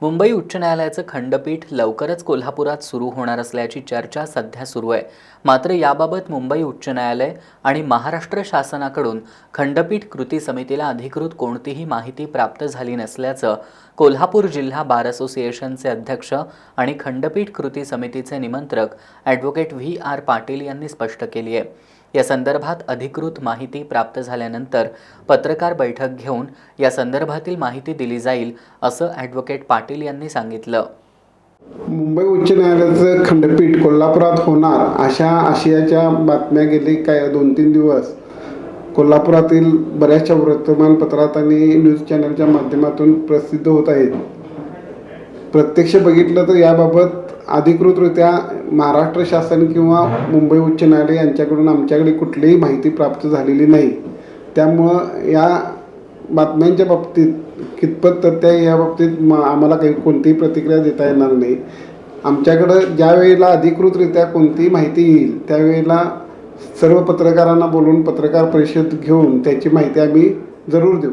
मुंबई उच्च न्यायालयाचं खंडपीठ लवकरच कोल्हापुरात सुरू होणार असल्याची चर्चा सध्या सुरू आहे. मात्र याबाबत मुंबई उच्च न्यायालय आणि महाराष्ट्र शासनाकडून खंडपीठ कृती समितीला अधिकृत कोणतीही माहिती प्राप्त झाली नसल्याचं कोल्हापूर जिल्हा बार असोसिएशनचे अध्यक्ष आणि खंडपीठ कृती समितीचे निमंत्रक ॲडव्होकेट व्ही.आर. पाटील यांनी स्पष्ट केली आहे. या संदर्भात अधिकृत माहिती प्राप्त झाल्यानंतर पत्रकार बैठक घेऊन या संदर्भातील माहिती दिली जाईल, असं ॲडव्होकेट पाटील यांनी सांगितलं. मुंबई उच्च न्यायालयाचं खंडपीठ कोल्हापुरात होणार अशा आशयाच्या बातम्या गेली 2-3 दिवस कोल्हापुरातील बऱ्याचशा वर्तमानपत्रात आणि न्यूज चॅनलच्या माध्यमातून प्रसिद्ध होत आहेत. प्रत्यक्ष बघितलं तर याबाबत अधिकृतरित्या महाराष्ट्र शासन किंवा मुंबई उच्च न्यायालय यांच्याकडून आमच्याकडे कुठलीही माहिती प्राप्त झालेली नाही. त्यामुळं या बातम्यांच्या बाबतीत कितपत तथ्य आहे या बाबतीत आम्हाला कोणतीही प्रतिक्रिया देता येणार नाही. आमच्याकडं ज्या वेळेला अधिकृतरित्या कोणतीही माहिती येईल त्यावेळेला सर्व पत्रकारांना बोलवून पत्रकार परिषद घेऊन त्याची माहिती आम्ही जरूर देऊ.